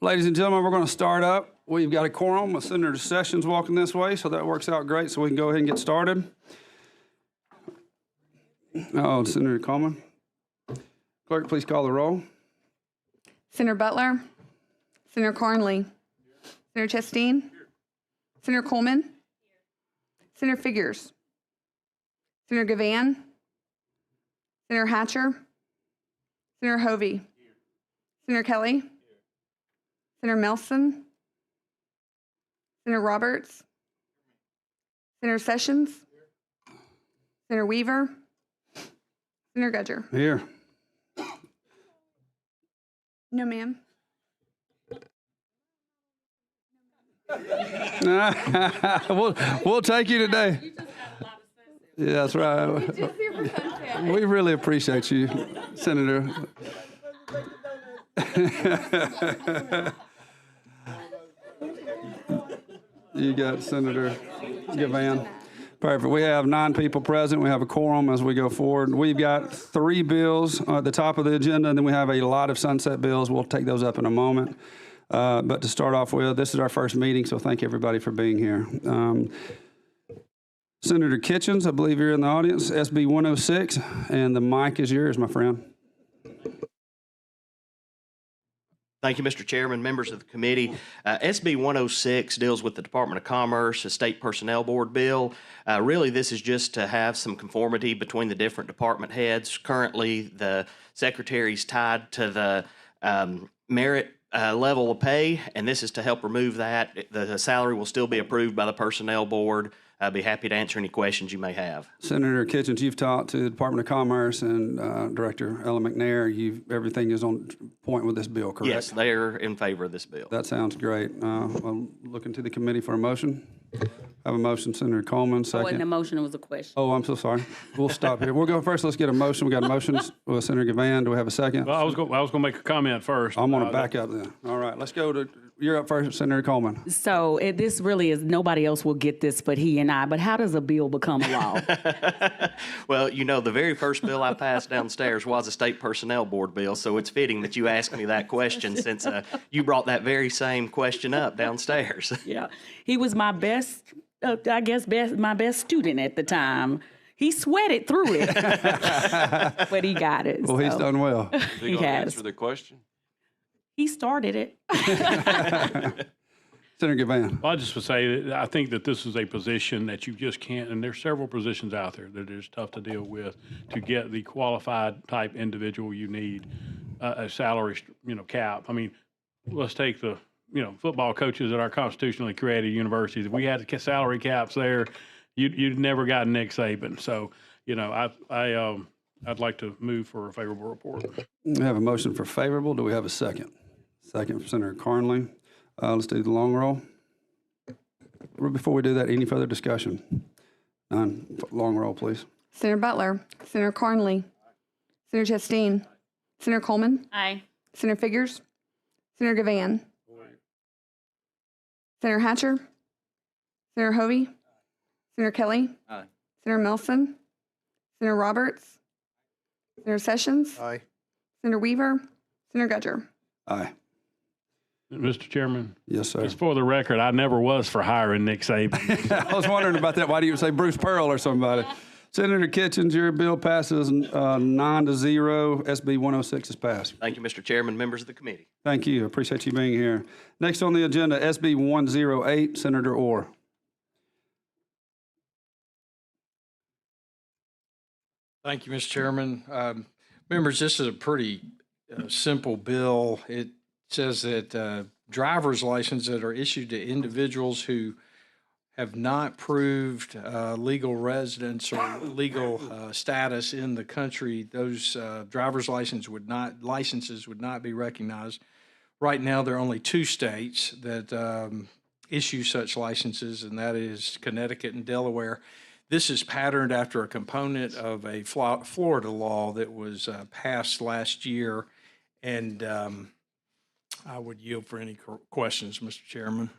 Ladies and gentlemen, we're going to start up. We've got a quorum with Senator Sessions walking this way, so that works out great, so we can go ahead and get started. Senator Coleman. Clerk, please call the roll. Senator Butler, Senator Carnley, Senator Chasteen, Senator Coleman, Senator Figures, Senator Gavan, Senator Hatcher, Senator Hovey, Senator Kelly, Senator Melson, Senator Roberts, Senator Sessions, Senator Weaver, Senator Gudger. Here. No, ma'am. We'll take you today. Yeah, that's right. We really appreciate you, Senator. You got Senator Gavan. Perfect. We have 9 people present. We have a quorum as we go forward. We've got 3 bills at the top of the agenda, and then we have a lot of sunset bills. We'll take those up in a moment. But to start off with, this is our first meeting, so thank everybody for being here. Senator Kitchens, I believe you're in the audience, SB 106, and the mic is yours, my friend. Thank you, Mr. Chairman, members of the committee. SB 106 deals with the Department of Commerce, a state personnel board bill. Really, this is just to have some conformity between the different department heads. Currently, the secretary's tied to the merit level of pay, and this is to help remove that. The salary will still be approved by the personnel board. I'd be happy to answer any questions you may have. Senator Kitchens, you've talked to the Department of Commerce and Director Ella McNair. Everything is on point with this bill, correct? Yes, they are in favor of this bill. That sounds great. I'm looking to the committee for a motion. I have a motion, Senator Coleman, second. It wasn't a motion, it was a question. Oh, I'm so sorry. We'll stop here. We'll go first. Let's get a motion. We got motions with Senator Gavan. Do we have a second? Well, I was going to make a comment first. I'm going to back up then. All right, let's go to, you're up first, Senator Coleman. So this really is, nobody else will get this but he and I, but how does a bill become a law? Well, you know, the very first bill I passed downstairs was a state personnel board bill, so it's fitting that you asked me that question since you brought that very same question up downstairs. Yeah, he was my best, my best student at the time. He sweated through it, but he got it. Well, he's done well. He has. Answer the question. He started it. Senator Gavan. Well, I just would say that I think that this is a position that you just can't, and there's several positions out there that is tough to deal with to get the qualified type individual you need, a salary, cap. I mean, let's take the, football coaches at our constitutionally created universities. If we had the salary caps there, you'd never got Nick Saban. So, I'd like to move for a favorable report. We have a motion for favorable. Do we have a second? Second from Senator Carnley. Let's do the long roll. Before we do that, any further discussion? None. Long roll, please. Senator Butler, Senator Carnley, Senator Chasteen, Senator Coleman, Aye. Senator Figures, Senator Gavan, Senator Hatcher, Senator Hovey, Senator Kelly, Aye. Senator Melson, Senator Roberts, Senator Sessions, Aye. Senator Weaver, Senator Gudger. Aye. Mr. Chairman? Yes, sir. Just for the record, I never was for hiring Nick Saban. I was wondering about that. Why do you say Bruce Pearl or somebody? Senator Kitchens, your bill passes 9-0. SB 106 is passed. Thank you, Mr. Chairman, members of the committee. Thank you. Appreciate you being here. Next on the agenda, SB 108, Senator Orr. Thank you, Mr. Chairman. Members, this is a pretty simple bill. It says that driver's licenses that are issued to individuals who have not proved legal residence or legal status in the country, those driver's licenses would not be recognized. Right now, there are only 2 states that issue such licenses, and that is Connecticut and Delaware. This is patterned after a component of a Florida law that was passed last year, and I would yield for any questions, Mr. Chairman.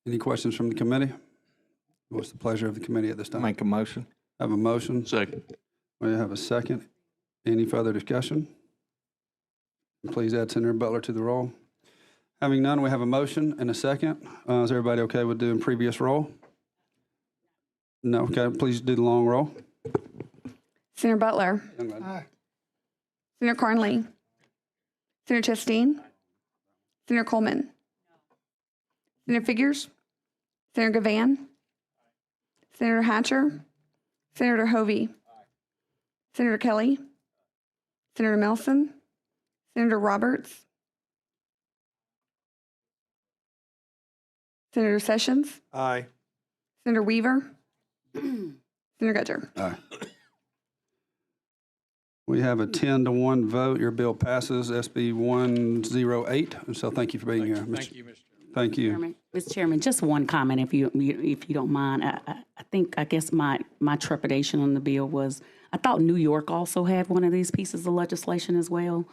Any questions from the committee? What's the pleasure of the committee at this time? Make a motion. I have a motion. Second. We have a second. Any further discussion? Please add Senator Butler to the roll. Having none, we have a motion and a second. Is everybody okay with doing previous roll? No, okay, please do the long roll. Senator Butler. Senator Carnley. Senator Chastain. Senator Coleman. Senator Figures. Senator Gavan. Senator Hatcher. Senator Hovey. Senator Kelly. Senator Melson. Senator Roberts. Senator Sessions. Aye. Senator Weaver. Senator Gudger. Aye. We have a 10-1 vote. Your bill passes, SB 108. And so thank you for being here. Thank you, Mr. Chairman. Thank you. Chairman, Mr. Chairman, just one comment, if you don't mind. I guess my trepidation on the bill was, I thought New York also had one of these pieces of legislation as well.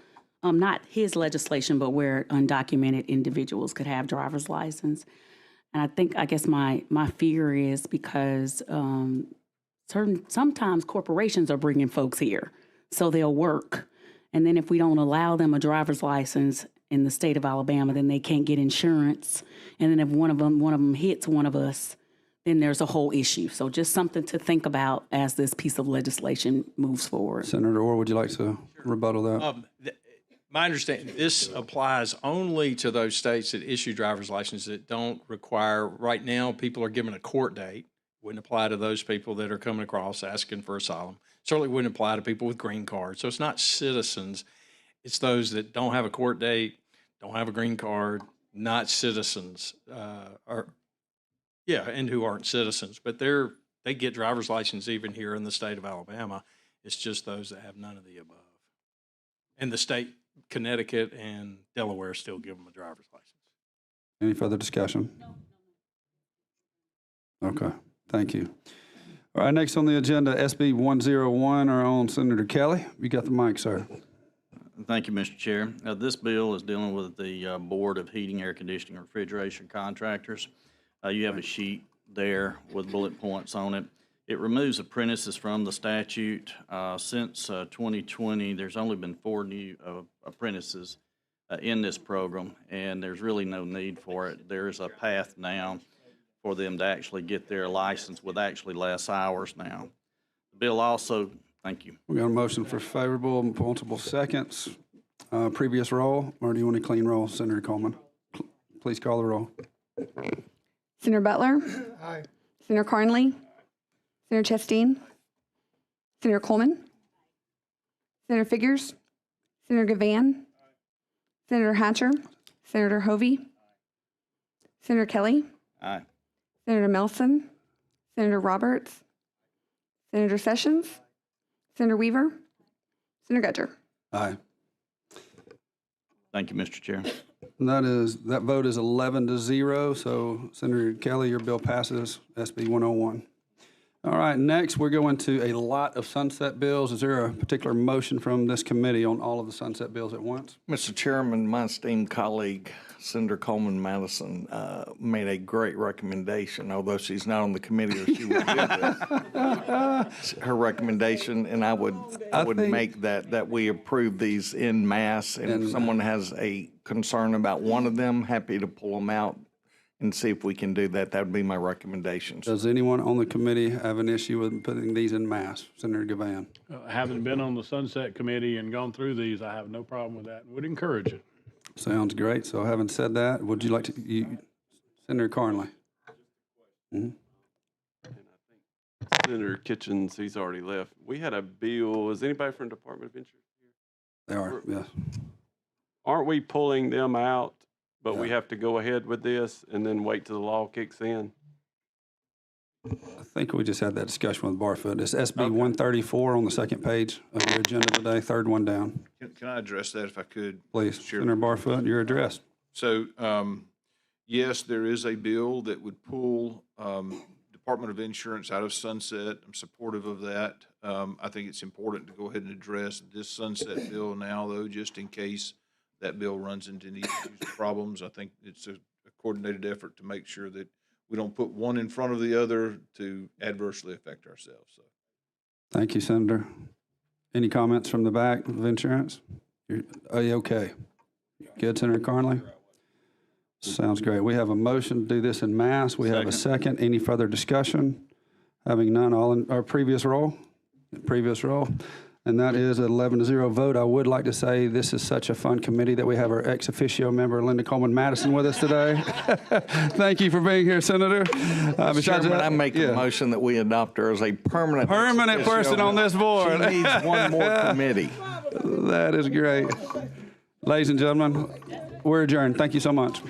Not his legislation, but where undocumented individuals could have driver's license. And I guess my fear is because sometimes corporations are bringing folks here, so they'll work. And then if we don't allow them a driver's license in the state of Alabama, then they can't get insurance. And then if one of them hits one of us, then there's a whole issue. So just something to think about as this piece of legislation moves forward. Senator Orr, would you like to rebuttal that? My understanding, this applies only to those states that issue driver's licenses that don't require, right now, people are given a court date. Wouldn't apply to those people that are coming across asking for asylum. Certainly wouldn't apply to people with green cards. So it's not citizens. It's those that don't have a court date, don't have a green card, not citizens, and who aren't citizens. But they get driver's license even here in the state of Alabama. It's just those that have none of the above. And the state, Connecticut and Delaware, still give them a driver's license. Any further discussion? Okay, thank you. All right, next on the agenda, SB 101, our own Senator Kelly. You got the mic, sir. Thank you, Mr. Chair. This bill is dealing with the Board of Heating, Air Conditioning, and Refrigeration Contractors. You have a sheet there with bullet points on it. It removes apprentices from the statute. Since 2020, there's only been 4 new apprentices in this program, and there's really no need for it. There's a path now for them to actually get their license with actually less hours now. The bill also, thank you. We got a motion for favorable, multiple seconds. Previous roll, or do you want a clean roll, Senator Coleman? Please call the roll. Senator Butler. Aye. Senator Carnley. Senator Chastain. Senator Coleman. Senator Figures. Senator Gavan. Senator Hatcher. Senator Hovey. Senator Kelly. Aye. Senator Melson. Senator Roberts. Senator Sessions. Senator Weaver. Senator Gudger. Aye. Thank you, Mr. Chair. And that vote is 11-0. So Senator Kelly, your bill passes, SB 101. All right, next we're going to a lot of sunset bills. Is there a particular motion from this committee on all of the sunset bills at once? Mr. Chairman, my esteemed colleague, Senator Coleman Madison, made a great recommendation, although she's not on the committee, or she would give it. Her recommendation, and I would think- make that we approve these en masse, and if someone has a concern about one of them, happy to pull them out and see if we can do that. That would be my recommendations. Does anyone on the committee have an issue with putting these in mass? Senator Gavan. Having been on the Sunset Committee and gone through these, I have no problem with that and would encourage it. Sounds great. So having said that, would you like to, Senator Carnley? Senator Kitchens, he's already left. We had a bill. Is anybody from the Department of Insurance here? They are, yes. Aren't we pulling them out, but we have to go ahead with this and then wait till the law kicks in? I think we just had that discussion with Barfoot. It's SB 134 on the second page of your agenda today, third one down. Can I address that if I could? Please, Sure. Senator Barfoot, you're addressed. So, yes, there is a bill that would pull Department of Insurance out of sunset. I'm supportive of that. I think it's important to go ahead and address this sunset bill now, though, just in case that bill runs into any issues or problems. I think it's a coordinated effort to make sure that we don't put one in front of the other to adversely affect ourselves. So, Thank you, Senator. Any comments from the back of insurance? Are you okay? Good, Senator Carnley? Sounds great. We have a motion to do this in mass. We have a second. Any further discussion? Having none, all in our previous roll? And that is an 11-0 vote. I would like to say this is such a fun committee that we have our ex officio member, Linda Coleman Madison, with us today. Thank you for being here, Senator. Mr. Chairman, I make a motion that we adopt her as a permanent ex officio person on this board. She needs one more committee. That is great. Ladies and gentlemen, we're adjourned. Thank you so much.